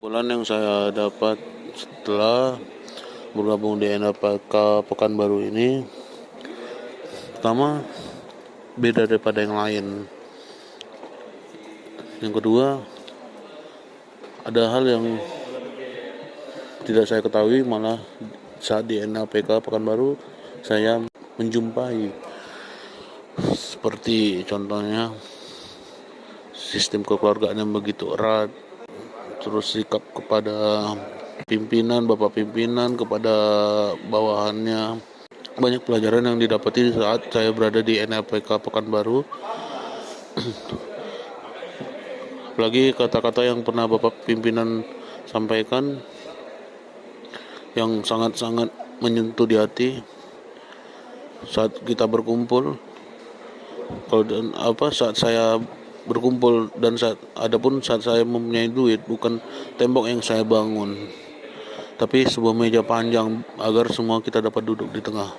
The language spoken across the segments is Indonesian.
Bulan yang saya dapat setelah bergabung di NLPK Pekanbaru ini, pertama beda daripada yang lain. Yang kedua, ada hal yang tidak saya ketahui, malah saat di NLPK Pekanbaru saya menjumpai, seperti contohnya sistem kekeluargaan yang begitu erat, terus sikap kepada pimpinan, bapak pimpinan kepada bawahannya. Banyak pelajaran yang didapati saat saya berada di NLPK Pekanbaru. Apalagi kata-kata yang pernah bapak pimpinan sampaikan yang sangat-sangat menyentuh di hati saat kita berkumpul. Saat saya berkumpul dan saat saya mempunyai duit, bukan tembok yang saya bangun, tapi sebuah meja panjang agar semua kita dapat duduk di tengah.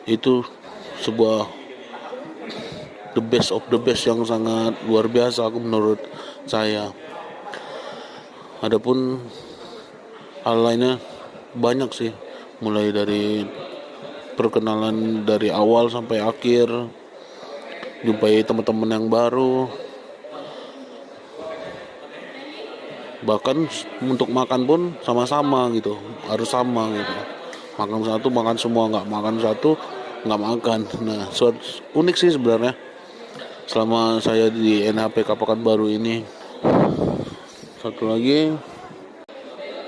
Itu sebuah the best of the best yang sangat luar biasa menurut saya. Adapun hal lainnya banyak sih, mulai dari perkenalan dari awal sampai akhir, jumpai teman-teman yang baru, bahkan untuk makan pun sama-sama gitu, harus sama gitu. Makan satu makan semua, nggak makan satu nggak makan. Nah, unik sih sebenarnya selama saya di NHPK Pekanbaru ini. Satu lagi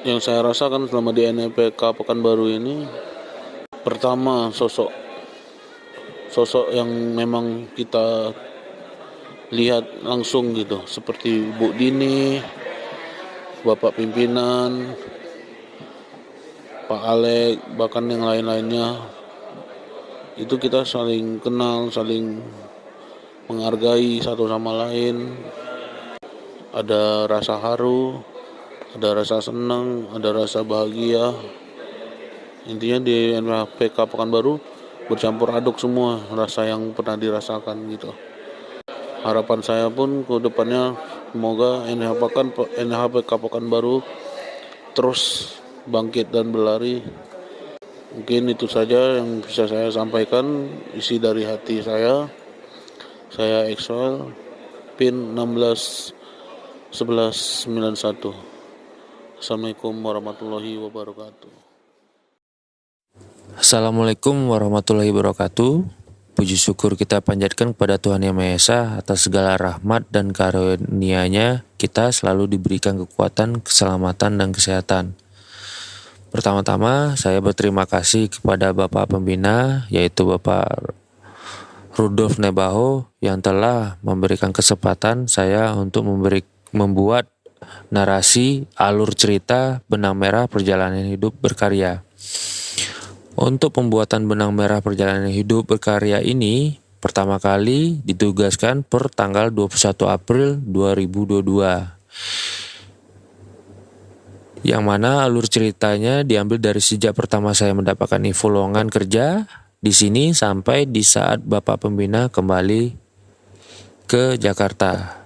yang saya rasakan selama di NHPK Pekanbaru ini, pertama sosok yang memang kita lihat langsung gitu, seperti Bu Dini, Bapak pimpinan, Pak Alek, bahkan yang lain-lainnya. Itu kita saling kenal, saling menghargai satu sama lain. Ada rasa haru, ada rasa senang, ada rasa bahagia. Intinya di NHPK Pekanbaru bercampur aduk semua rasa yang pernah dirasakan gitu. Harapan saya pun ke depannya semoga NHPK Pekanbaru terus bangkit dan berlari. Mungkin itu saja yang bisa saya sampaikan, isi dari hati saya. Saya Exwell, PIN 161191. Assalamualaikum warahmatullahi wabarakatuh. Assalamualaikum warahmatullahi wabarakatuh. Puji syukur kita panjatkan kepada Tuhan Yang Maha Esa atas segala rahmat dan karunia-Nya. Kita selalu diberikan kekuatan, keselamatan, dan kesehatan. Pertama-tama saya berterima kasih kepada Bapak Pembina, yaitu Bapak Rudolf Nebaho, yang telah memberikan kesempatan saya untuk membuat narasi alur cerita Benang Merah Perjalanan Hidup Berkarya. Untuk pembuatan Benang Merah Perjalanan Hidup Berkarya ini pertama kali ditugaskan per tanggal 21 April 2022. Yang mana alur ceritanya diambil dari sejak pertama saya mendapatkan info lowongan kerja di sini sampai di saat Bapak Pembina kembali ke Jakarta.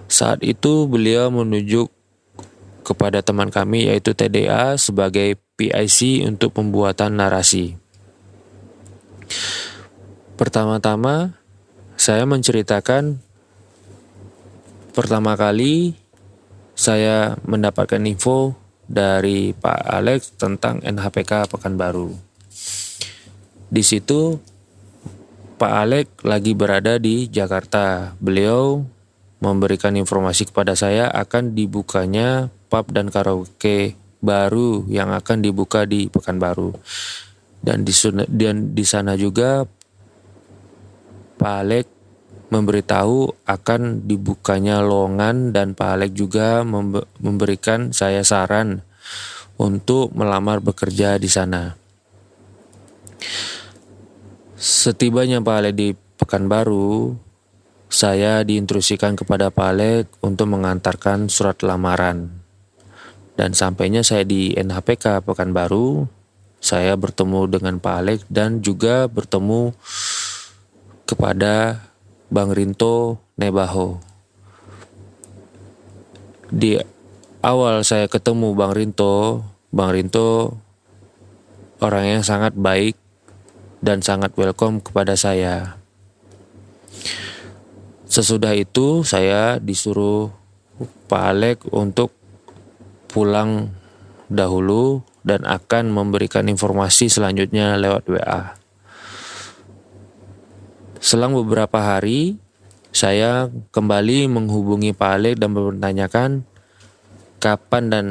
Saat itu beliau menunjuk kepada teman kami yaitu TDA sebagai PIC untuk pembuatan narasi. Pertama-tama saya menceritakan pertama kali saya mendapatkan info dari Pak Alex tentang NHPK Pekanbaru. Di situ Pak Alex lagi berada di Jakarta. Beliau memberikan informasi kepada saya akan dibukanya pub dan karaoke baru yang akan dibuka di Pekanbaru. Dan di sana juga Pak Alex memberitahu akan dibukanya lowongan, dan Pak Alex juga memberikan saya saran untuk melamar bekerja di sana. Setibanya Pak Alex di Pekanbaru, saya diinstruksikan kepada Pak Alex untuk mengantarkan surat lamaran. Dan sampainya saya di NHPK Pekanbaru, saya bertemu dengan Pak Alex dan juga bertemu kepada Bang Rinto Nebaho. Di awal saya ketemu Bang Rinto orang yang sangat baik dan sangat welcome kepada saya. Sesudah itu saya disuruh Pak Alek untuk pulang dahulu dan akan memberikan informasi selanjutnya lewat WA. Selang beberapa hari, saya kembali menghubungi Pak Alek dan menanyakan kapan dan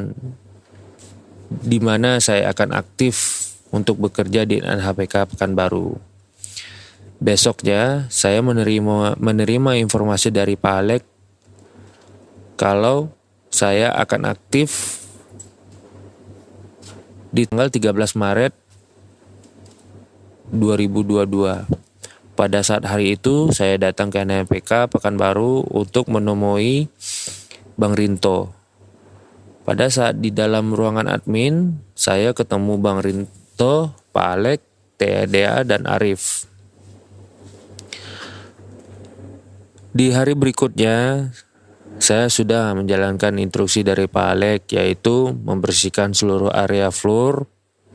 di mana saya akan aktif untuk bekerja di NHPK Pekanbaru. Besoknya, saya menerima informasi dari Pak Alek kalau saya akan aktif di tanggal 13 Maret 2022. Pada saat hari itu, saya datang ke NHPK Pekanbaru untuk menemui Bang Rinto. Pada saat di dalam ruangan admin, saya ketemu Bang Rinto, Pak Alek, Dea, dan Arif. Di hari berikutnya, saya sudah menjalankan instruksi dari Pak Alek, yaitu membersihkan seluruh area floor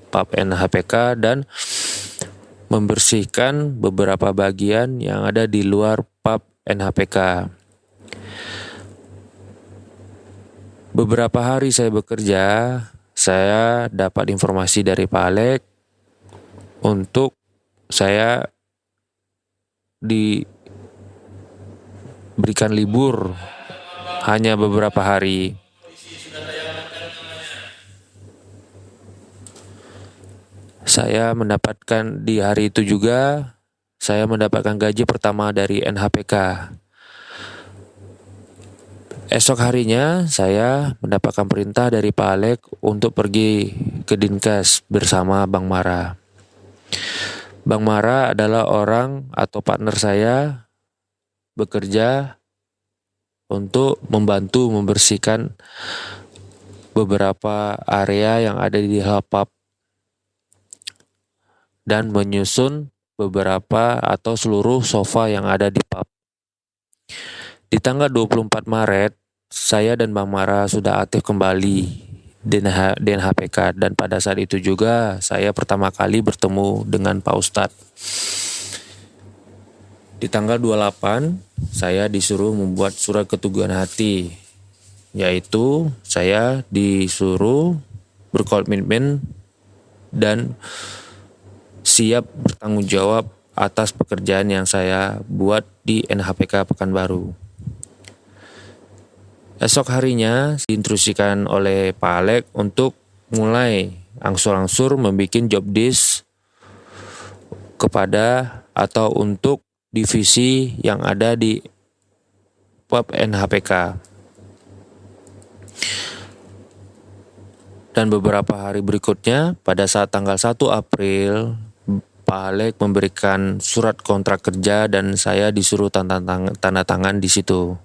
pub NHPK dan membersihkan beberapa bagian yang ada di luar pub NHPK. Beberapa hari saya bekerja, saya dapat informasi dari Pak Alek untuk saya diberikan libur hanya beberapa hari. Saya mendapatkan di hari itu juga, saya mendapatkan gaji pertama dari NHPK. Esok harinya saya mendapatkan perintah dari Pak Alek untuk pergi ke Dinkes bersama Bang Mara. Bang Mara adalah orang atau partner saya bekerja untuk membantu membersihkan beberapa area yang ada di hal pub dan menyusun beberapa atau seluruh sofa yang ada di pub. Di tanggal 24 Maret, saya dan Bang Mara sudah aktif kembali di NHPK dan pada saat itu juga saya pertama kali bertemu dengan Pak Ustadz. Di tanggal 28, saya disuruh membuat surat keteguhan hati, yaitu saya disuruh berkomitmen dan siap bertanggung jawab atas pekerjaan yang saya buat di NHPK Pekanbaru. Esok harinya diinstruksikan oleh Pak Alek untuk mulai angsur-angsur membuat job desk kepada atau untuk divisi yang ada di pub NHPK. Dan beberapa hari berikutnya, pada saat tanggal 1 April, Pak Alek memberikan surat kontrak kerja dan saya disuruh tanda tangan di situ.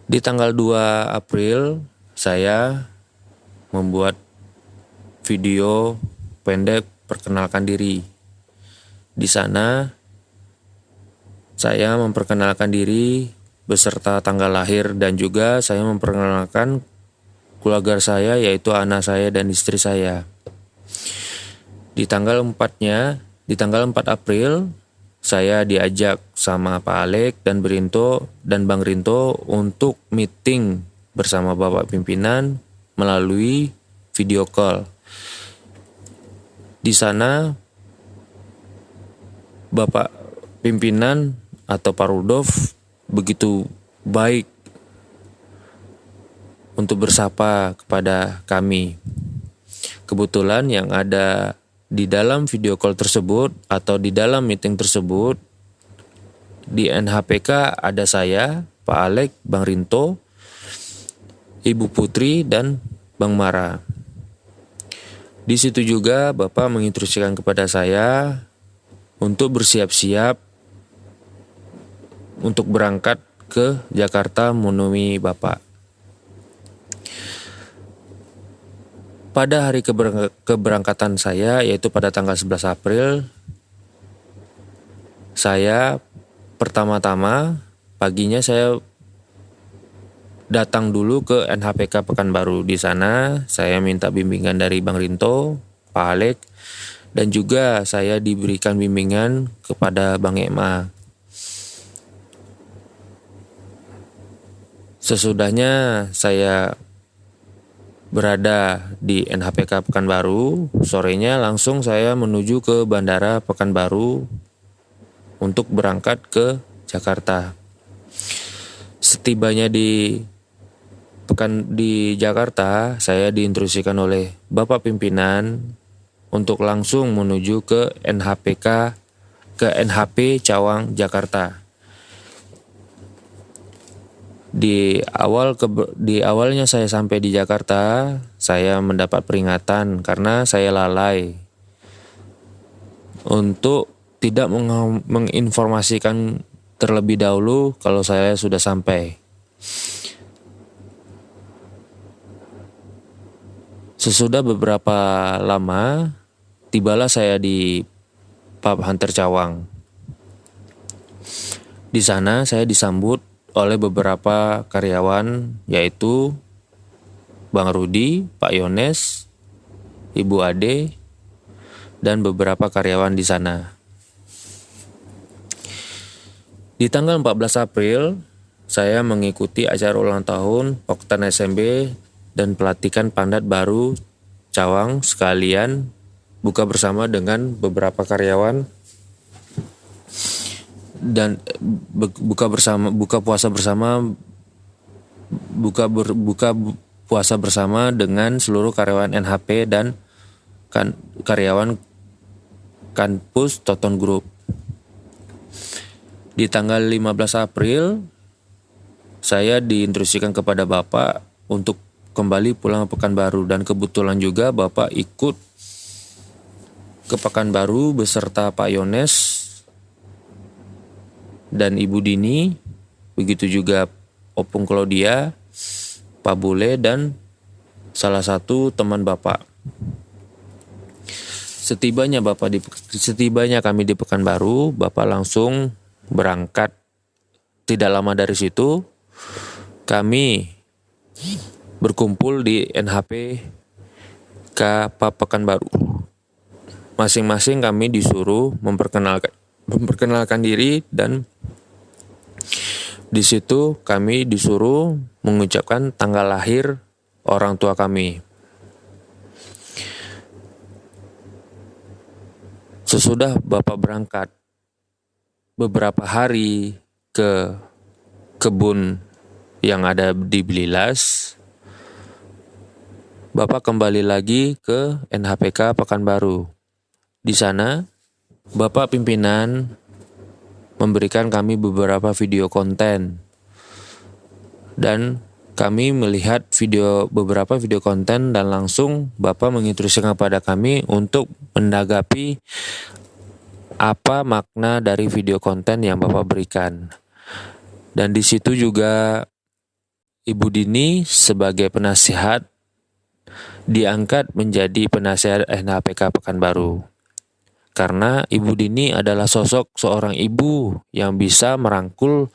Di tanggal 2 April, saya membuat video pendek perkenalkan diri. Di sana, saya memperkenalkan diri beserta tanggal lahir dan juga saya memperkenalkan keluarga saya, yaitu anak saya dan istri saya. Di tanggal 4 April, saya diajak sama Pak Alek dan Bang Rinto untuk meeting bersama Bapak Pimpinan melalui video call. Di sana Bapak Pimpinan atau Pak Rudolf begitu baik untuk bersapa kepada kami. Kebetulan yang ada di dalam video call tersebut atau di dalam meeting tersebut di NHPK ada saya, Pak Alek, Bang Rinto, Ibu Putri, dan Bang Mara. Di situ juga Bapak menginstruksikan kepada saya untuk bersiap-siap untuk berangkat ke Jakarta menemui Bapak. Pada hari keberangkatan saya, yaitu pada tanggal 11 April, saya pertama-tama paginya saya datang dulu ke NHPK Pekanbaru. Di sana saya minta bimbingan dari Bang Rinto, Pak Alek, dan juga saya diberikan bimbingan kepada Bang Ema. Sesudahnya saya berada di NHPK Pekanbaru, sorenya langsung saya menuju ke Bandara Pekanbaru untuk berangkat ke Jakarta. Setibanya di Jakarta, saya diinstruksikan oleh Bapak Pimpinan untuk langsung menuju ke NHP Cawang, Jakarta. Di awalnya saya sampai di Jakarta, saya mendapat peringatan karena saya lalai untuk tidak menginformasikan terlebih dahulu kalau saya sudah sampai. Sesudah beberapa lama, tibalah saya di Pub Hunter Cawang. Di sana saya disambut oleh beberapa karyawan, yaitu Bang Rudi, Pak Yones, Ibu Ade, dan beberapa karyawan di sana. Di tanggal 14 April, saya mengikuti acara ulang tahun Poktan SMB dan pelatihan Pandat Baru Cawang sekalian buka bersama dengan beberapa karyawan dan buka puasa bersama dengan seluruh karyawan NHP dan karyawan Kampus Toton Group. Di tanggal 15 April saya diinstruksikan kepada Bapak untuk kembali pulang ke Pekanbaru, dan kebetulan juga Bapak ikut ke Pekanbaru beserta Pak Yones dan Ibu Dini, begitu juga Opung Claudia, Pak Bule, dan salah satu teman Bapak. Setibanya kami di Pekanbaru, Bapak langsung berangkat. Tidak lama dari situ, kami berkumpul di NHP Pekanbaru. Masing-masing kami disuruh memperkenalkan diri, dan di situ kami disuruh mengucapkan tanggal lahir orang tua kami. Sesudah Bapak berangkat beberapa hari ke kebun yang ada di Belilas, Bapak kembali lagi ke NHPK Pekanbaru. Di sana Bapak pimpinan memberikan kami beberapa video konten, dan kami melihat beberapa video konten, dan langsung Bapak menginstruksikan kepada kami untuk menanggapi apa makna dari video konten yang Bapak berikan. Dan di situ juga Ibu Dini sebagai penasihat diangkat menjadi penasihat NHPK Pekanbaru. Karena Ibu Dini adalah sosok seorang ibu yang bisa merangkul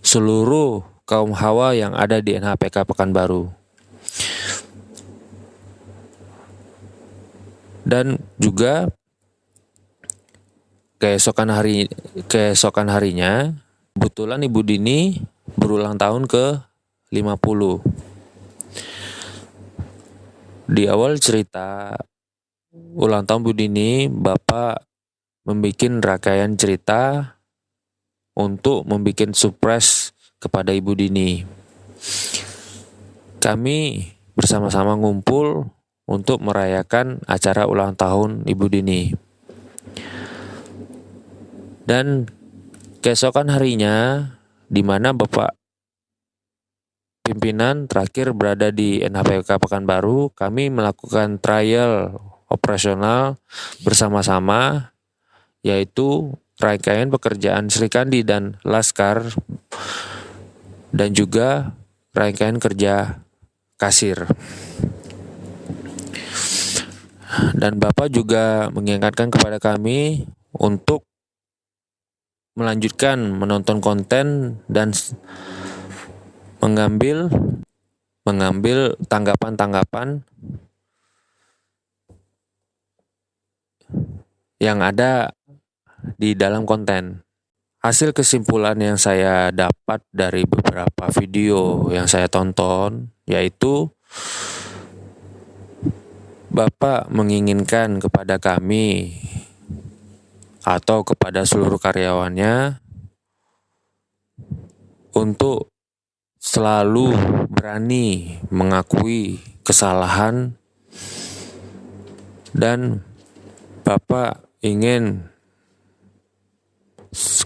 seluruh kaum hawa yang ada di NHPK Pekanbaru. Dan juga keesokan harinya, kebetulan Ibu Dini berulang tahun ke 50. Di awal cerita ulang tahun Bu Dini, Bapak membuat rangkaian cerita untuk membuat surprise kepada Ibu Dini. Kami bersama-sama ngumpul untuk merayakan acara ulang tahun Ibu Dini. Dan keesokan harinya, di mana Bapak pimpinan terakhir berada di NHPK Pekanbaru, kami melakukan trial operasional bersama-sama, yaitu rangkaian pekerjaan Srikandi dan Laskar, dan juga rangkaian kerja kasir. Dan Bapak juga mengingatkan kepada kami untuk melanjutkan menonton konten dan mengambil tanggapan-tanggapan yang ada di dalam konten. Hasil kesimpulan yang saya dapat dari beberapa video yang saya tonton yaitu Bapak menginginkan kepada kami atau kepada seluruh karyawannya untuk selalu berani mengakui kesalahan, dan Bapak ingin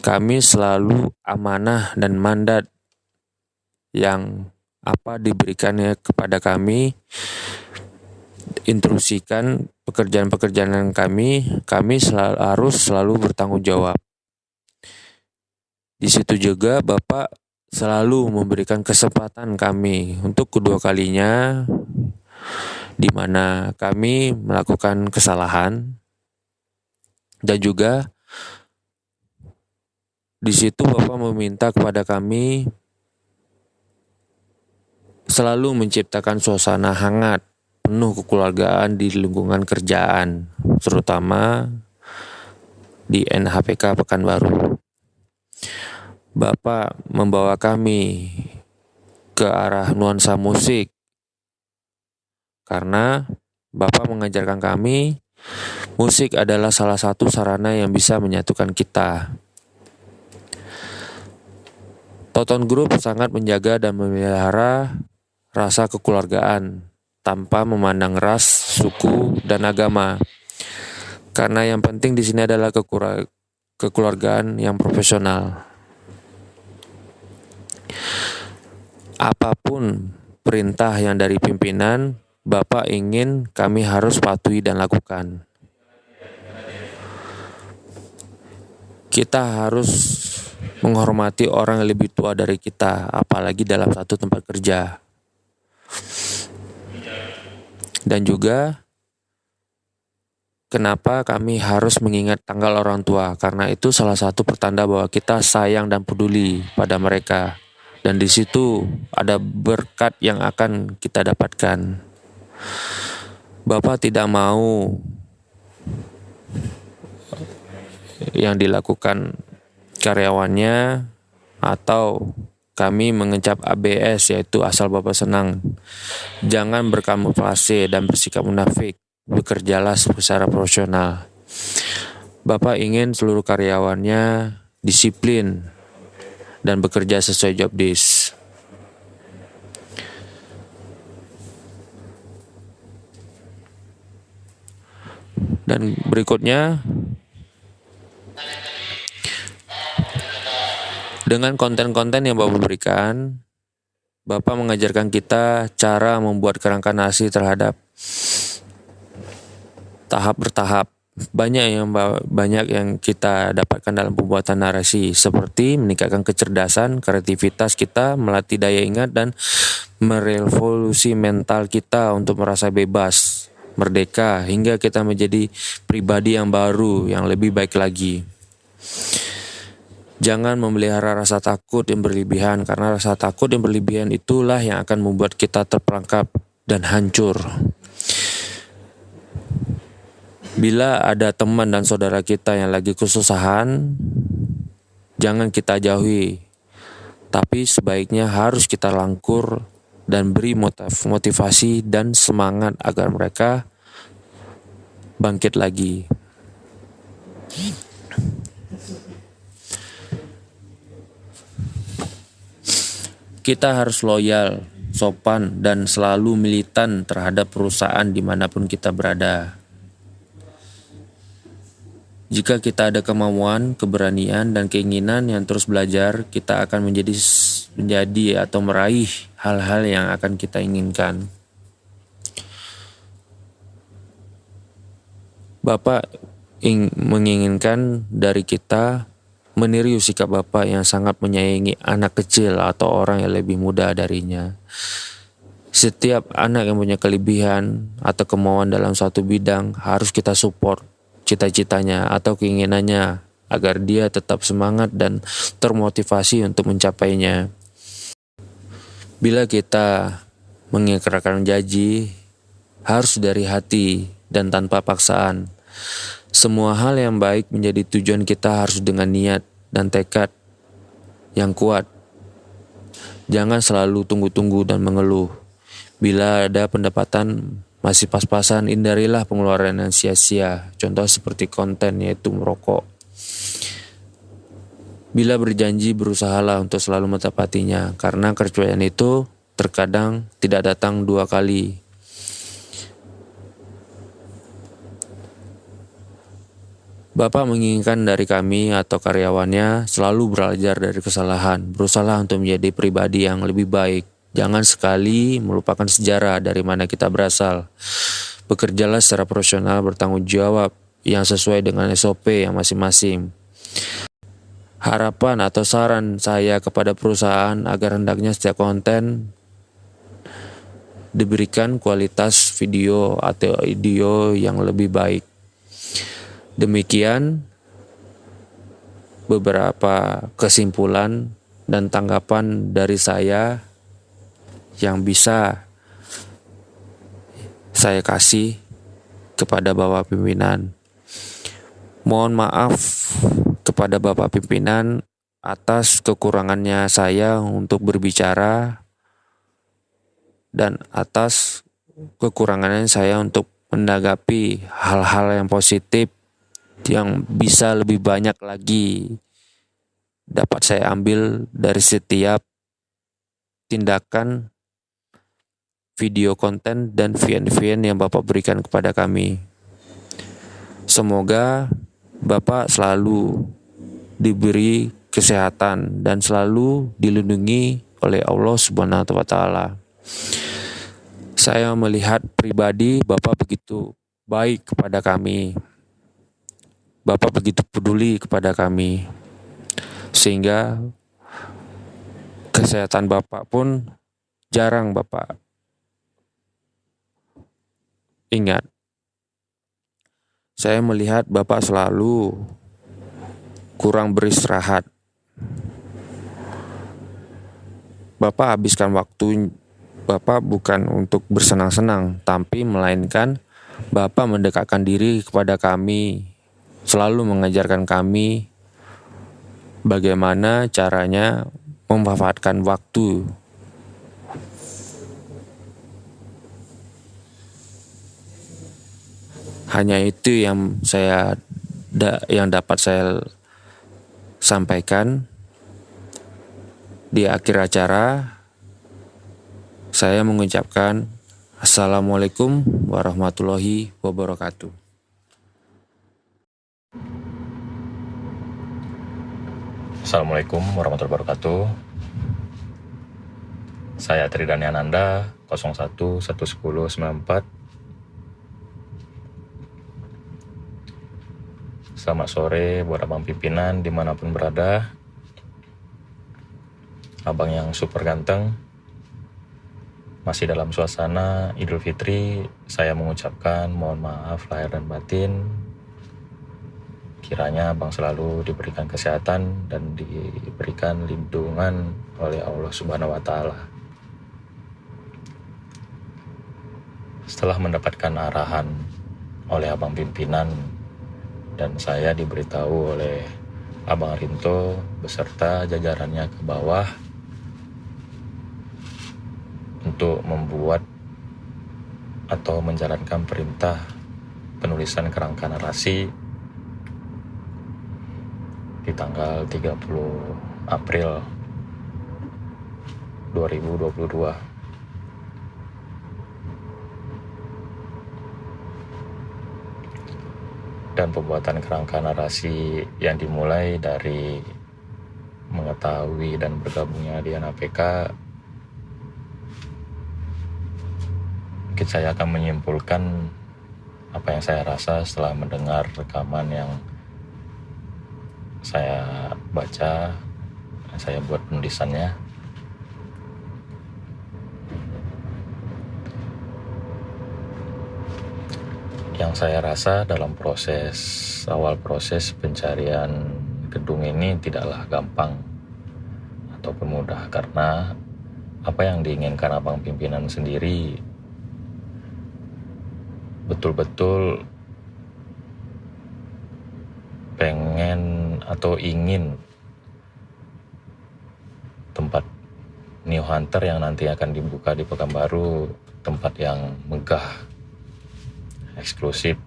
kami selalu amanah dan mandat yang diberikannya kepada kami, instruksikan pekerjaan-pekerjaan kami harus selalu bertanggung jawab. Di situ juga Bapak selalu memberikan kesempatan kami untuk kedua kalinya di mana kami melakukan kesalahan, dan juga di situ Bapak meminta kepada kami selalu menciptakan suasana hangat, penuh kekeluargaan di lingkungan kerjaan, terutama di NHPK Pekanbaru. Bapak membawa kami ke arah nuansa musik, karena Bapak mengajarkan kami musik adalah salah satu sarana yang bisa menyatukan kita. Toton Group sangat menjaga dan memelihara rasa kekeluargaan tanpa memandang ras, suku, dan agama. Karena yang penting di sini adalah kekeluargaan yang profesional. Apapun perintah yang dari pimpinan, Bapak ingin kami harus patuhi dan lakukan. Kita harus menghormati orang yang lebih tua dari kita, apalagi dalam satu tempat kerja. Dan juga kenapa kami harus mengingat tanggal orang tua, karena itu salah satu pertanda bahwa kita sayang dan peduli pada mereka. Dan di situ ada berkat yang akan kita dapatkan. Bapak tidak mau yang dilakukan karyawannya atau kami mengecap ABS, yaitu asal Bapak senang. Jangan berkamuflase dan bersikap munafik. Bekerjalah secara profesional. Bapak ingin seluruh karyawannya disiplin dan bekerja sesuai job desk. Dan berikutnya, dengan konten-konten yang Bapak berikan, Bapak mengajarkan kita cara membuat kerangka nasi terhadap tahap bertahap. Banyak yang kita dapatkan dalam pembuatan narasi, seperti meningkatkan kecerdasan, kreativitas kita, melatih daya ingat, dan merevolusi mental kita untuk merasa bebas, merdeka, hingga kita menjadi pribadi yang baru, yang lebih baik lagi. Jangan memelihara rasa takut yang berlebihan, karena rasa takut yang berlebihan itulah yang akan membuat kita terperangkap dan hancur. Bila ada teman dan saudara kita yang lagi kesusahan, jangan kita jauhi, tapi sebaiknya harus kita rangkul dan beri motivasi dan semangat agar mereka bangkit lagi. Kita harus loyal, sopan, dan selalu militan terhadap perusahaan dimanapun kita berada. Jika kita ada kemauan, keberanian, dan keinginan yang terus belajar, kita akan menjadi atau meraih hal-hal yang akan kita inginkan. Bapak menginginkan dari kita meniru sikap Bapak yang sangat menyayangi anak kecil atau orang yang lebih muda darinya. Setiap anak yang punya kelebihan atau kemauan dalam suatu bidang harus kita support cita-citanya atau keinginannya agar dia tetap semangat dan termotivasi untuk mencapainya. Bila kita mengikrarkan janji, harus dari hati dan tanpa paksaan. Semua hal yang baik menjadi tujuan kita harus dengan niat dan tekad yang kuat. Jangan selalu tunggu-tunggu dan mengeluh. Bila ada pendapatan masih pas-pasan, hindarilah pengeluaran yang sia-sia. Contoh seperti konten, yaitu merokok. Bila berjanji, berusahalah untuk selalu menepatinya, karena kepercayaan itu terkadang tidak datang 2 kali. Bapak menginginkan dari kami atau karyawannya selalu belajar dari kesalahan, berusaha untuk menjadi pribadi yang lebih baik. Jangan sekali melupakan sejarah dari mana kita berasal. Bekerjalah secara profesional, bertanggung jawab yang sesuai dengan SOP yang masing-masing. Harapan atau saran saya kepada perusahaan agar hendaknya setiap konten diberikan kualitas video atau audio yang lebih baik. Demikian beberapa kesimpulan dan tanggapan dari saya yang bisa saya kasih kepada Bapak Pimpinan. Mohon maaf kepada Bapak Pimpinan atas kekurangannya saya untuk berbicara dan atas kekurangannya saya untuk menanggapi hal-hal yang positif yang bisa lebih banyak lagi dapat saya ambil dari setiap tindakan video konten dan VN yang Bapak berikan kepada kami. Semoga Bapak selalu diberi kesehatan dan selalu dilindungi oleh Allah Subhanahu wa Ta'ala. Saya melihat pribadi Bapak begitu baik kepada kami. Bapak begitu peduli kepada kami, sehingga kesehatan Bapak pun jarang Bapak ingat. Saya melihat Bapak selalu kurang beristirahat. Bapak habiskan waktu Bapak bukan untuk bersenang-senang, tapi melainkan Bapak mendekatkan diri kepada kami, selalu mengajarkan kami bagaimana caranya memanfaatkan waktu. Hanya itu yang dapat saya sampaikan. Di akhir acara saya mengucapkan Assalamualaikum warahmatullahi wabarakatuh. Assalamualaikum warahmatullahi wabarakatuh. Saya Tridani Ananda, 01111094. Selamat sore buat abang pimpinan dimanapun berada. Abang yang super ganteng. Masih dalam suasana Idul Fitri, saya mengucapkan mohon maaf lahir dan batin. Kiranya abang selalu diberikan kesehatan dan diberikan lindungan oleh Allah Subhanahu wa Ta'ala. Setelah mendapatkan arahan oleh abang pimpinan dan saya diberitahu oleh Abang Rinto beserta jajarannya ke bawah untuk membuat atau menjalankan perintah penulisan kerangka narasi di tanggal 30 April 2022. Dan pembuatan kerangka narasi yang dimulai dari mengetahui dan bergabungnya di APK, mungkin saya akan menyimpulkan apa yang saya rasa setelah mendengar rekaman yang saya baca, saya buat penulisannya. Yang saya rasa dalam awal proses pencarian gedung ini tidaklah gampang ataupun mudah, karena apa yang diinginkan abang pimpinan sendiri betul-betul pengen atau ingin tempat New Hunter yang nanti akan dibuka di Pekanbaru tempat yang megah, eksklusif,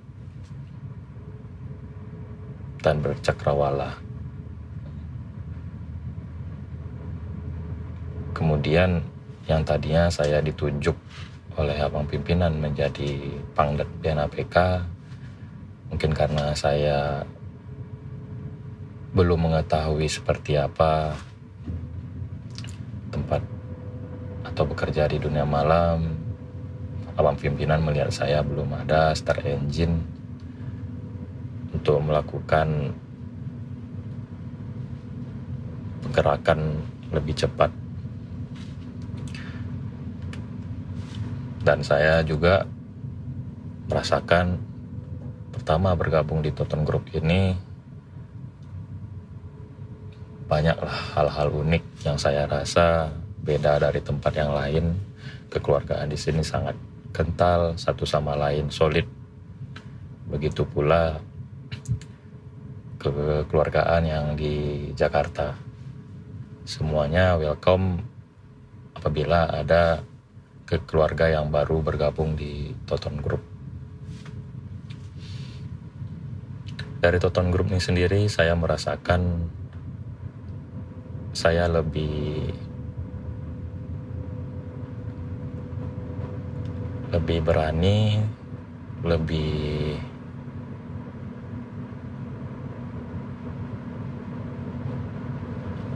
dan bercakrawala. Kemudian yang tadinya saya ditunjuk oleh abang pimpinan menjadi Pangdet BNAPK, mungkin karena saya belum mengetahui seperti apa tempat atau bekerja di dunia malam, abang pimpinan melihat saya belum ada start engine untuk melakukan pergerakan lebih cepat. Dan saya juga merasakan pertama bergabung di Toton Group ini banyaklah hal-hal unik yang saya rasa beda dari tempat yang lain. Kekeluargaan di sini sangat kental, satu sama lain solid. Begitu pula kekeluargaan yang di Jakarta. Semuanya welcome apabila ada keluarga yang baru bergabung di Toton Group. Dari Toton Group ini sendiri saya merasakan saya lebih berani, lebih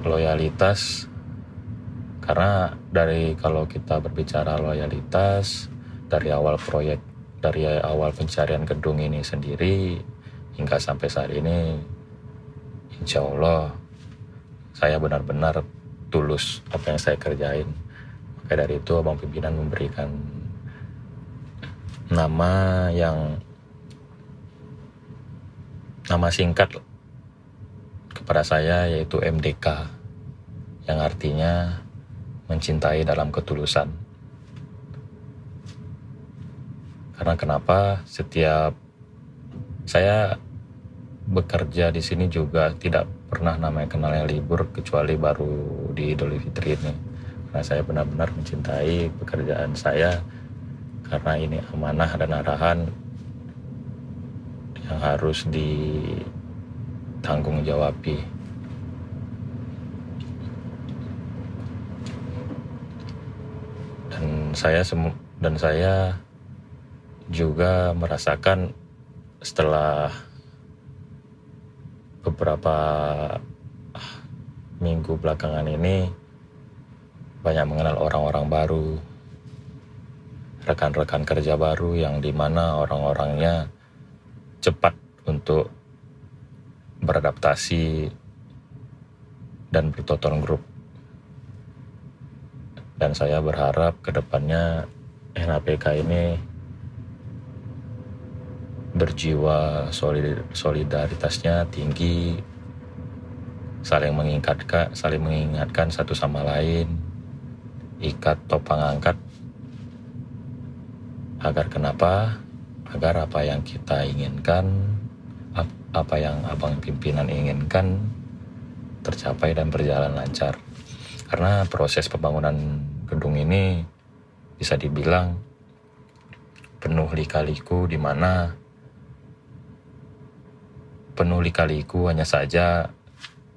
loyalitas. Karena kalau kita berbicara loyalitas dari awal proyek, dari awal pencarian gedung ini sendiri hingga sampai saat ini, insya Allah saya benar-benar tulus apa yang saya kerjain. Maka dari itu abang pimpinan memberikan nama singkat kepada saya, yaitu MDK, yang artinya mencintai dalam ketulusan. Karena kenapa? Setiap saya bekerja di sini juga tidak pernah namanya kenalnya libur, kecuali baru di Idul Fitri ini. Karena saya benar-benar mencintai pekerjaan saya, karena ini amanah dan arahan yang harus ditanggung jawabi. Dan saya juga merasakan setelah beberapa minggu belakangan ini banyak mengenal orang-orang baru, rekan-rekan kerja baru yang dimana orang-orangnya cepat untuk beradaptasi dan bertoton grup. Dan saya berharap kedepannya NAPK ini berjiwa solidaritasnya tinggi, saling mengingatkan satu sama lain, ikat topang angkat, agar kenapa? Agar apa yang kita inginkan, apa yang abang pimpinan inginkan tercapai dan berjalan lancar. Karena proses pembangunan gedung ini bisa dibilang penuh lika-liku, di mana penuh lika-liku hanya saja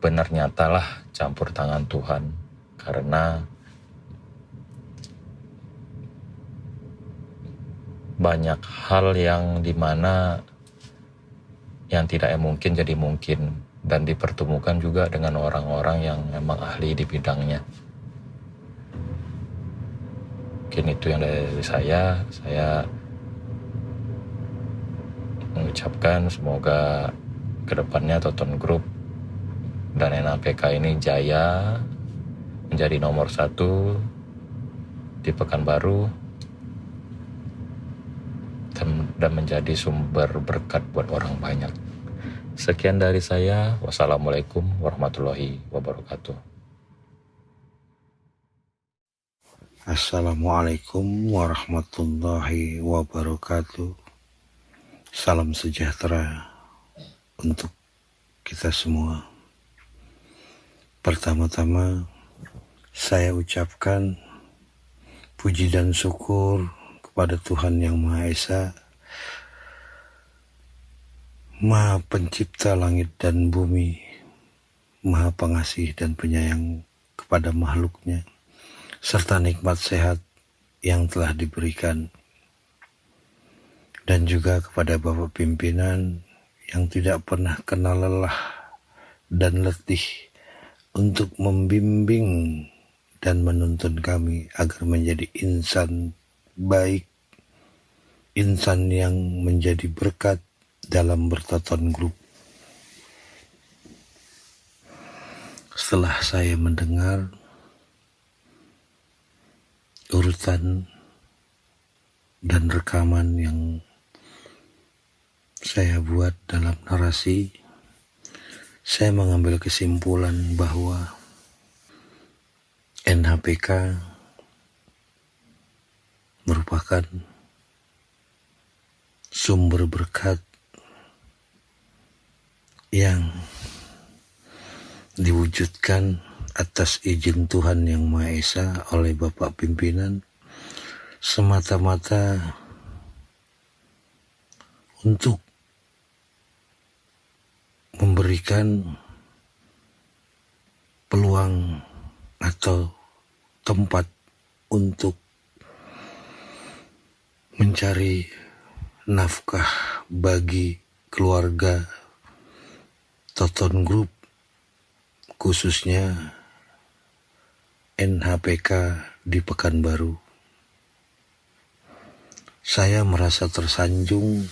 benar nyatalah campur tangan Tuhan. Karena banyak hal yang dimana yang tidak mungkin jadi mungkin, dan dipertemukan juga dengan orang-orang yang memang ahli di bidangnya. Mungkin itu yang dari saya mengucapkan semoga kedepannya Toton Group dan NAPK ini jaya, menjadi nomor 1 di Pekanbaru, dan menjadi sumber berkat buat orang banyak. Sekian dari saya. Wassalamualaikum warahmatullahi wabarakatuh. Assalamualaikum warahmatullahi wabarakatuh. Salam sejahtera untuk kita semua. Pertama-tama saya ucapkan puji dan syukur kepada Tuhan Yang Maha Esa, Maha Pencipta langit dan bumi, Maha Pengasih dan Penyayang kepada makhluknya, serta nikmat sehat yang telah diberikan, dan juga kepada Bapak Pimpinan yang tidak pernah kenal lelah dan letih untuk membimbing dan menuntun kami agar menjadi insan baik, insan yang menjadi berkat dalam bertonton grup. Setelah saya mendengar urutan dan rekaman yang saya buat dalam narasi, saya mengambil kesimpulan bahwa NHPK merupakan sumber berkat yang diwujudkan atas izin Tuhan Yang Maha Esa oleh Bapak Pimpinan, semata-mata untuk memberikan peluang atau tempat untuk mencari nafkah bagi keluarga Toton Group, khususnya NHPK di Pekanbaru. Saya merasa tersanjung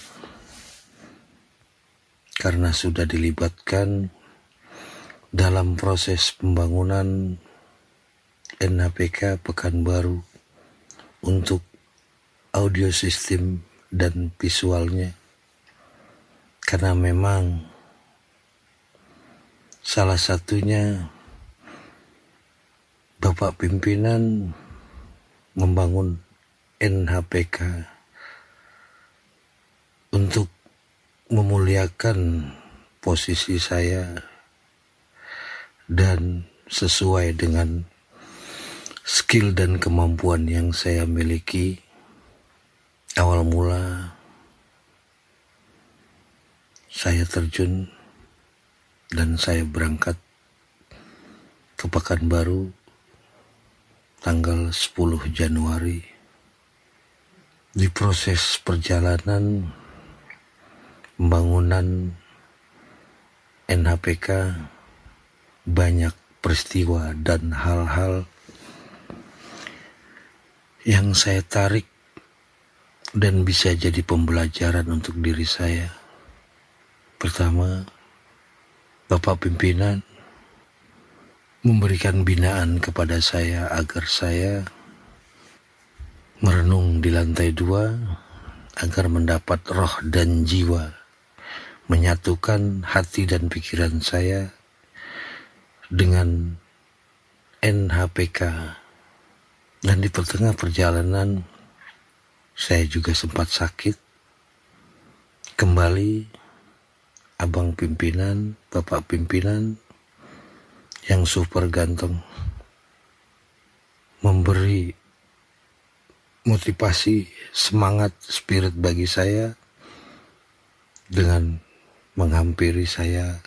karena sudah dilibatkan dalam proses pembangunan NHPK Pekanbaru untuk audio sistem dan visualnya, karena memang salah satunya Bapak Pimpinan membangun NHPK untuk memuliakan posisi saya dan sesuai dengan skill dan kemampuan yang saya miliki. Awal mula saya terjun dan saya berangkat ke Pekanbaru tanggal 10 Januari. Di proses perjalanan pembangunan NHPK, banyak peristiwa dan hal-hal yang saya tarik dan bisa jadi pembelajaran untuk diri saya. Pertama, Bapak Pimpinan memberikan binaan kepada saya agar saya merenung di lantai 2 agar mendapat roh dan jiwa, menyatukan hati dan pikiran saya dengan NHPK. Dan di tengah perjalanan saya juga sempat sakit. Kembali Abang Pimpinan, Bapak Pimpinan yang super ganteng memberi motivasi, semangat, spirit bagi saya dengan menghampiri saya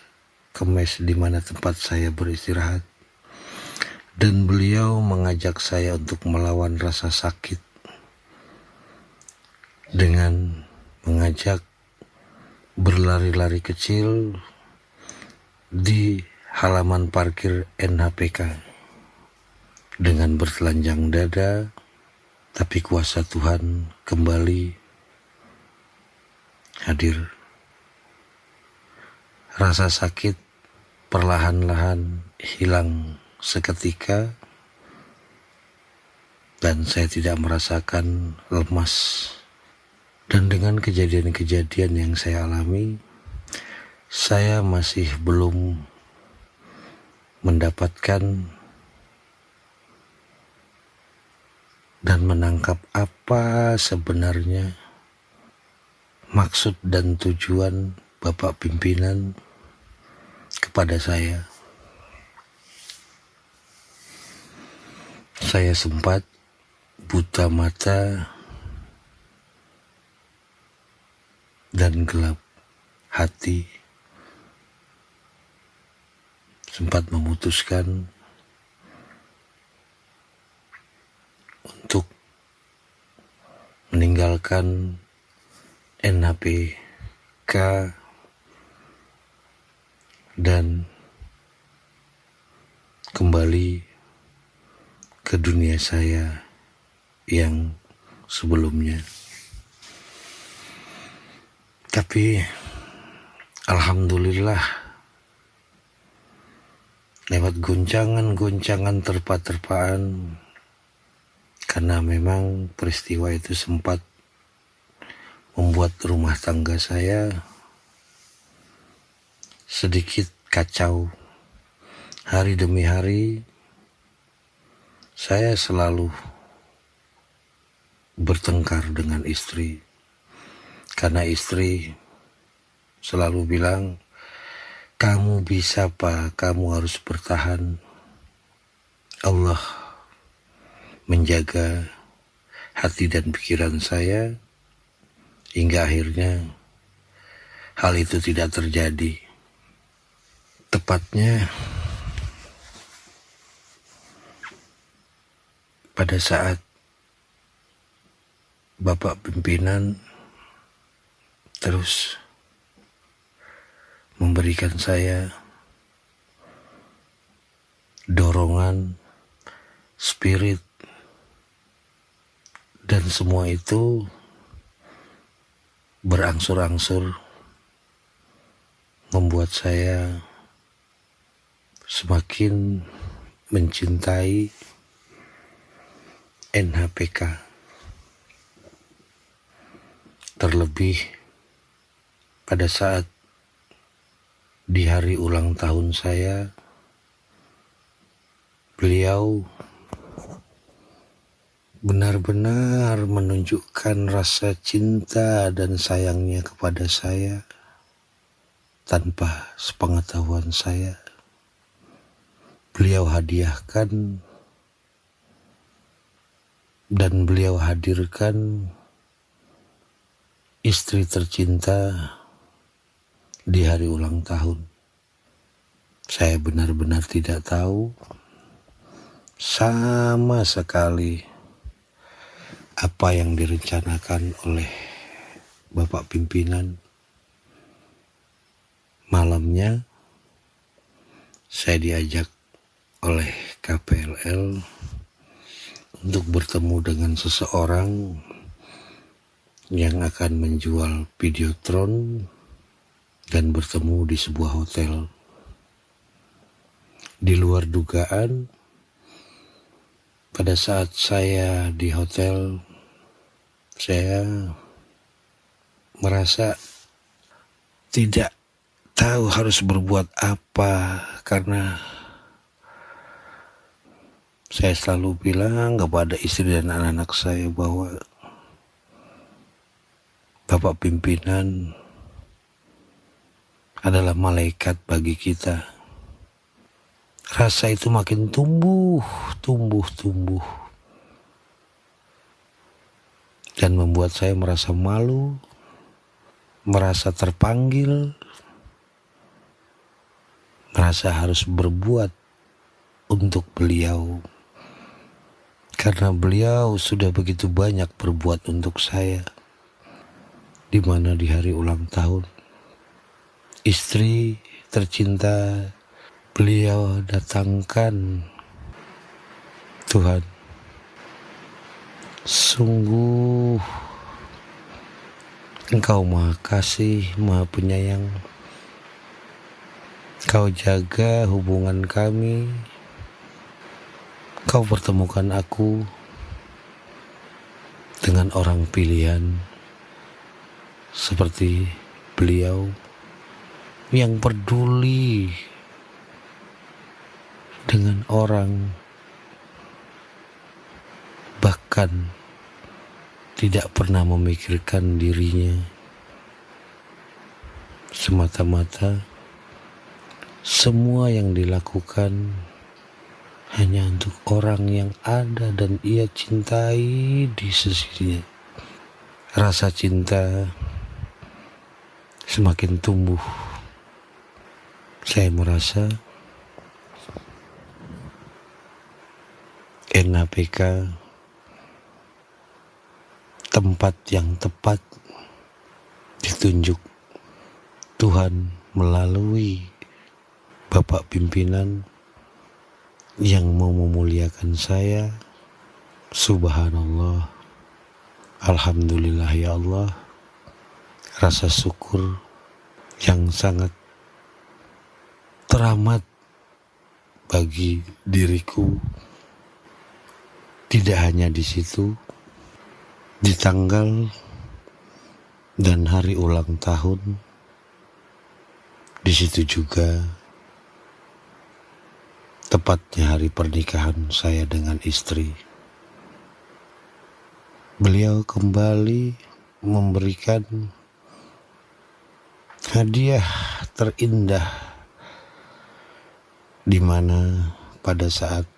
ke mes di mana tempat saya beristirahat, dan beliau mengajak saya untuk melawan rasa sakit dengan mengajak berlari-lari kecil di halaman parkir NHPK dengan bertelanjang dada, tapi kuasa Tuhan kembali hadir. Rasa sakit perlahan-lahan hilang seketika dan saya tidak merasakan lemas. Dan dengan kejadian-kejadian yang saya alami, saya masih belum mendapatkan dan menangkap apa sebenarnya maksud dan tujuan Bapak pimpinan kepada saya. Saya sempat buta mata dan gelap hati, sempat memutuskan untuk meninggalkan NHPK dan kembali ke dunia saya yang sebelumnya. Tapi alhamdulillah, lewat goncangan-goncangan terpa-terpaan, karena memang peristiwa itu sempat membuat rumah tangga saya sedikit kacau. Hari demi hari saya selalu bertengkar dengan istri, karena istri selalu bilang, "Kamu bisa Pak, kamu harus bertahan." Allah menjaga hati dan pikiran saya hingga akhirnya hal itu tidak terjadi. Tepatnya pada saat Bapak pimpinan terus memberikan saya dorongan, spirit, dan semua itu berangsur-angsur membuat saya semakin mencintai NHPK. Terlebih pada saat di hari ulang tahun saya, beliau benar-benar menunjukkan rasa cinta dan sayangnya kepada saya tanpa sepengetahuan saya. Beliau hadiahkan dan beliau hadirkan istri tercinta di hari ulang tahun. Saya benar-benar tidak tahu sama sekali apa yang direncanakan oleh Bapak pimpinan. Malamnya saya diajak oleh KPLL untuk bertemu dengan seseorang yang akan menjual Videotron dan bertemu di sebuah hotel. Di luar dugaan, pada saat saya di hotel, saya merasa tidak tahu harus berbuat apa, karena saya selalu bilang kepada istri dan anak-anak saya bahwa Bapak pimpinan adalah malaikat bagi kita. Rasa itu makin tumbuh dan membuat saya merasa malu, merasa terpanggil, merasa harus berbuat untuk beliau, karena beliau sudah begitu banyak berbuat untuk saya. Di mana di hari ulang tahun, istri tercinta beliau datangkan. Tuhan, sungguh Engkau Maha Kasih, Maha Penyayang. Kau jaga hubungan kami. Kau pertemukan aku dengan orang pilihan seperti beliau yang peduli dengan orang, bahkan tidak pernah memikirkan dirinya, semata-mata semua yang dilakukan hanya untuk orang yang ada dan ia cintai di sisinya. Rasa cinta semakin tumbuh. Saya merasa NHPK tempat yang tepat ditunjuk Tuhan melalui Bapak pimpinan yang mau memuliakan saya. Subhanallah, alhamdulillah ya Allah. Rasa syukur yang sangat teramat bagi diriku. Tidak hanya di situ, di tanggal dan hari ulang tahun, di situ juga tepatnya hari pernikahan saya dengan istri. Beliau kembali memberikan hadiah terindah, di mana pada saat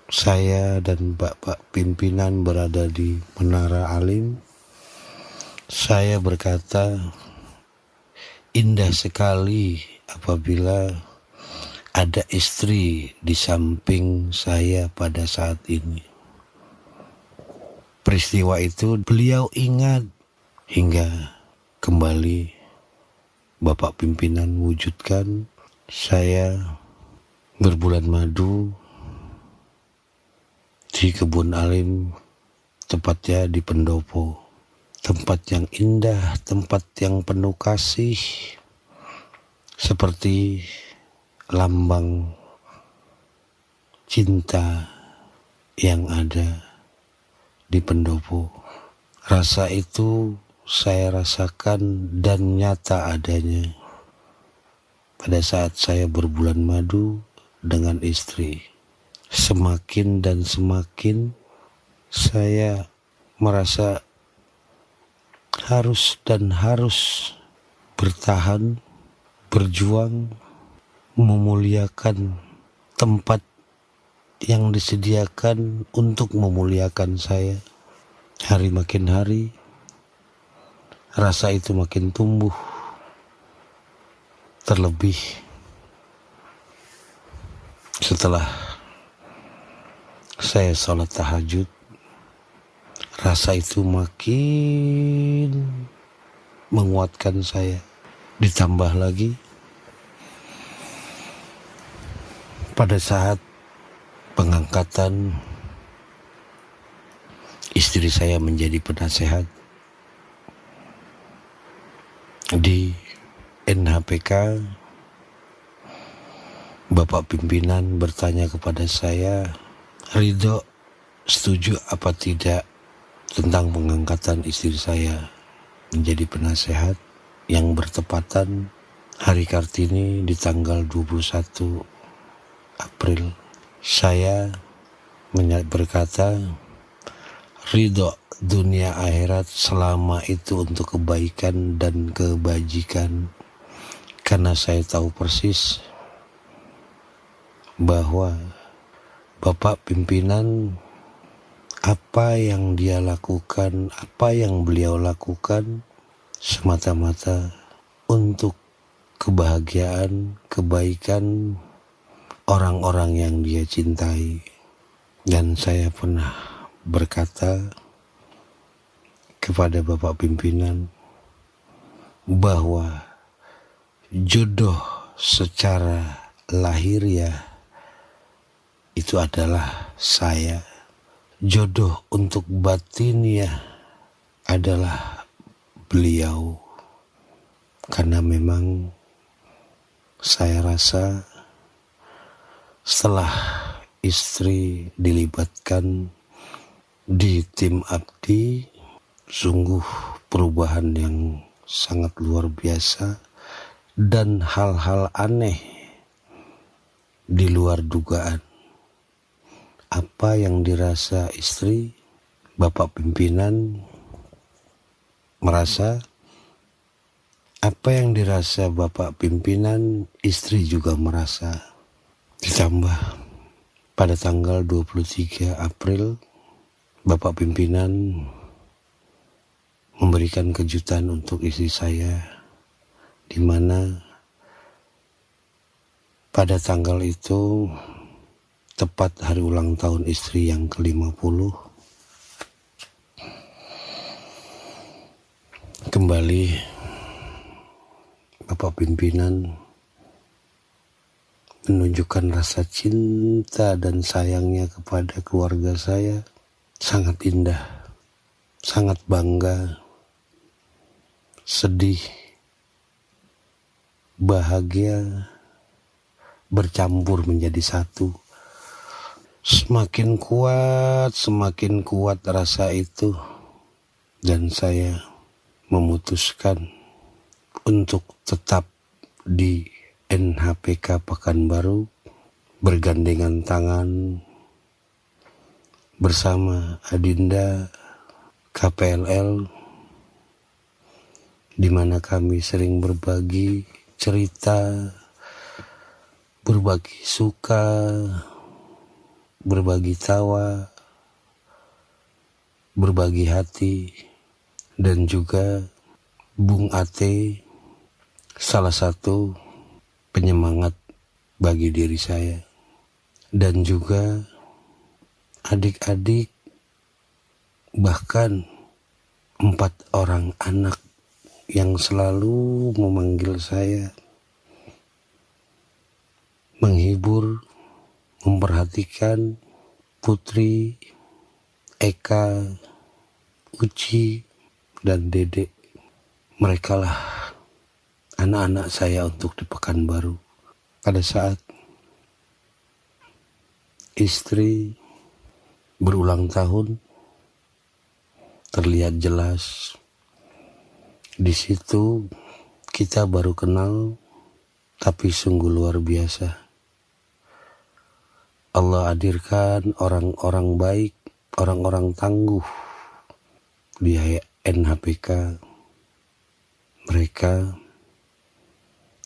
saya dan Bapak pimpinan berada di Menara Alim, saya berkata, indah sekali apabila ada istri di samping saya pada saat ini. Peristiwa itu beliau ingat hingga kembali Bapak pimpinan wujudkan saya berbulan madu di Kebun Alim, tepatnya di Pendopo. Tempat yang indah, tempat yang penuh kasih, seperti lambang cinta yang ada di Pendopo. Rasa itu saya rasakan dan nyata adanya pada saat saya berbulan madu dengan istri. Semakin dan semakin saya merasa harus bertahan, berjuang, memuliakan tempat yang disediakan untuk memuliakan saya. Hari makin hari, rasa itu makin tumbuh. Terlebih setelah saya sholat tahajud, rasa itu makin menguatkan saya. Ditambah lagi pada saat pengangkatan istri saya menjadi penasehat di NHPK, Bapak pimpinan bertanya kepada saya, Ridho setuju apa tidak tentang pengangkatan istri saya menjadi penasehat yang bertepatan hari Kartini di tanggal 21 April. Saya berkata, ridho dunia akhirat selama itu untuk kebaikan dan kebajikan, karena saya tahu persis bahwa Bapak pimpinan, apa yang dia lakukan, apa yang beliau lakukan semata-mata untuk kebahagiaan, kebaikan orang-orang yang dia cintai. Dan saya pernah berkata kepada Bapak pimpinan bahwa jodoh secara lahiriah itu adalah saya. Jodoh untuk batiniah adalah beliau. Karena memang saya rasa setelah istri dilibatkan di tim abdi, sungguh perubahan yang sangat luar biasa dan hal-hal aneh di luar dugaan. Apa yang dirasa istri, Bapak pimpinan merasa. Apa yang dirasa Bapak pimpinan, istri juga merasa. Ditambah pada tanggal 23 April, Bapak pimpinan memberikan kejutan untuk istri saya, di mana pada tanggal itu tepat hari ulang tahun istri yang ke-50. Kembali Bapak pimpinan menunjukkan rasa cinta dan sayangnya kepada keluarga saya. Sangat indah, sangat bangga, sedih, bahagia, bercampur menjadi satu. Semakin kuat rasa itu, dan saya memutuskan untuk tetap di NHPK Pekanbaru, bergandengan tangan bersama Adinda KPLL, di mana kami sering berbagi cerita, berbagi suka, berbagi tawa, berbagi hati, dan juga Bung Ate, salah satu penyemangat bagi diri saya, dan juga adik-adik, bahkan 4 orang anak yang selalu memanggil saya, menghibur, memperhatikan Putri, Eka, Uci, dan Dedek. Merekalah anak-anak saya untuk di Pekanbaru. Pada saat istri berulang tahun, terlihat jelas. Di situ kita baru kenal, tapi sungguh luar biasa. Allah hadirkan orang-orang baik, orang-orang tangguh di NHPK. Mereka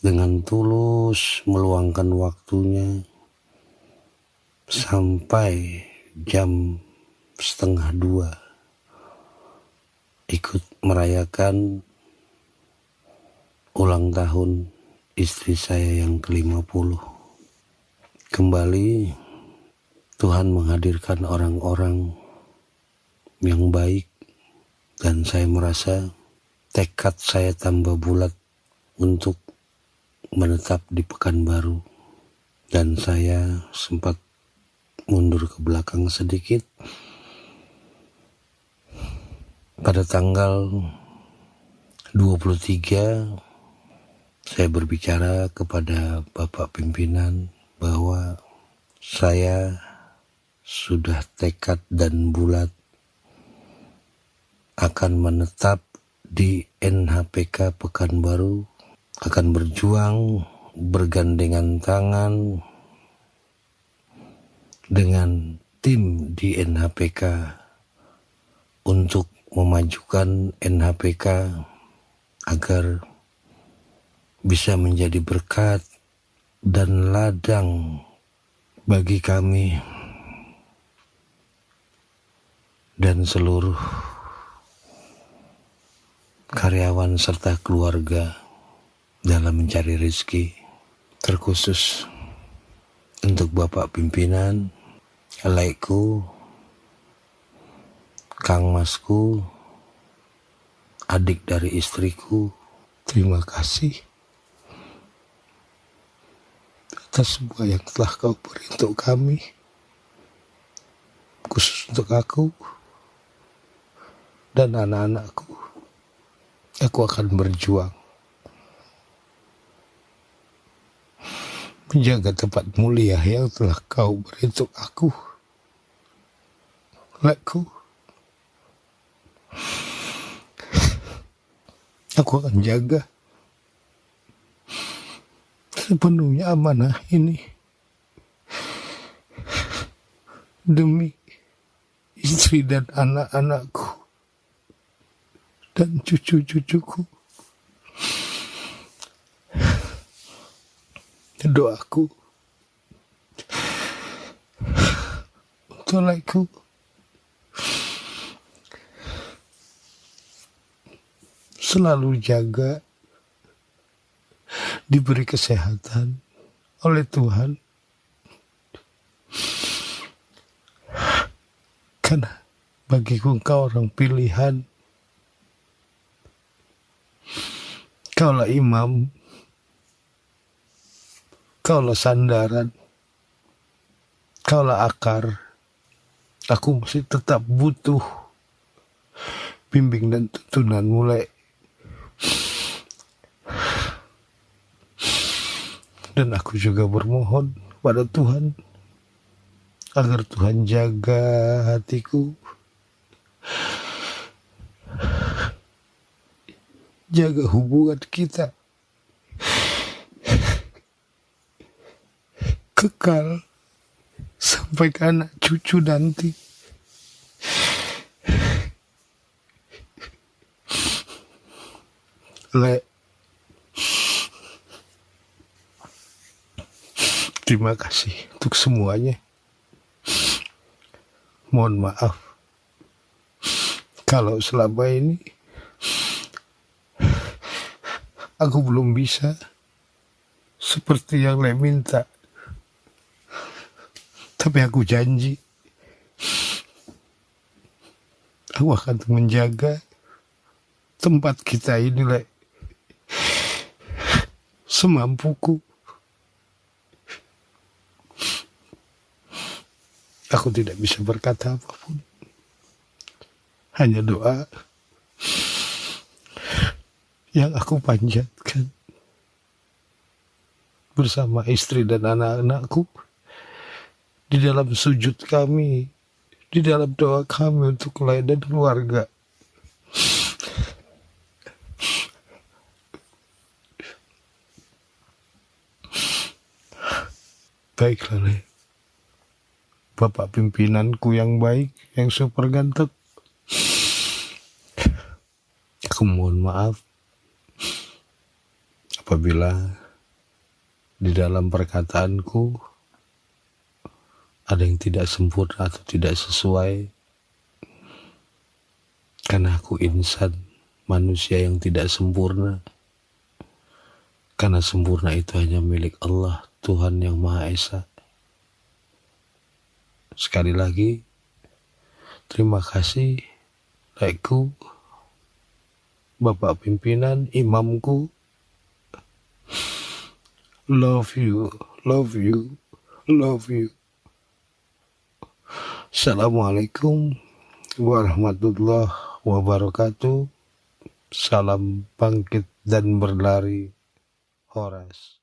dengan tulus meluangkan waktunya sampai jam 1:30 ikut merayakan ulang tahun istri saya yang ke-50. Kembali Tuhan menghadirkan orang-orang yang baik, dan saya merasa tekad saya tambah bulat untuk menetap di Pekanbaru. Dan saya sempat mundur ke belakang sedikit. Pada tanggal 23 saya berbicara kepada Bapak pimpinan bahwa saya sudah tekad dan bulat akan menetap di NHPK Pekanbaru, akan berjuang bergandengan tangan dengan tim di NHPK untuk memajukan NHPK agar bisa menjadi berkat dan ladang bagi kami dan seluruh karyawan serta keluarga dalam mencari rezeki. Terkhusus untuk Bapak pimpinan, laikku, Kang Masku, adik dari istriku, terima kasih atas semua yang telah kau beri untuk kami, khusus untuk aku dan anak-anakku. Aku akan berjuang menjaga tempat mulia yang telah kau beri untuk aku. Aku akan jaga sepenuhnya amanah ini demi istri dan anak-anakku dan cucu-cucuku. Doaku untuk laiku selalu jaga, diberi kesehatan oleh Tuhan, karena bagiku engkau orang pilihan. Kaulah imam, kaulah sandaran, kaulah akar. Aku masih tetap butuh bimbing dan tuntunan mulai. Dan aku juga bermohon pada Tuhan agar Tuhan jaga hatiku, jaga hubungan kita kekal sampai ke anak cucu nanti. Terima kasih untuk semuanya. Mohon maaf kalau selama ini aku belum bisa seperti yang Le minta. Tapi aku janji aku akan menjaga tempat kita ini, Le, semampuku. Aku tidak bisa berkata apapun, hanya doa yang aku panjatkan bersama istri dan anak-anakku di dalam sujud kami, di dalam doa kami untuk Le dan keluarga. Baiklah, Le, Bapak pimpinanku yang baik, yang super ganteng, aku mohon maaf apabila di dalam perkataanku ada yang tidak sempurna atau tidak sesuai, karena aku insan, manusia yang tidak sempurna. Karena sempurna itu hanya milik Allah, Tuhan yang Maha Esa. Sekali lagi, terima kasih Laiku, Bapak pimpinan, imamku. Love you, love you, love you. Assalamualaikum warahmatullahi wabarakatuh. Salam bangkit dan berlari. Horas.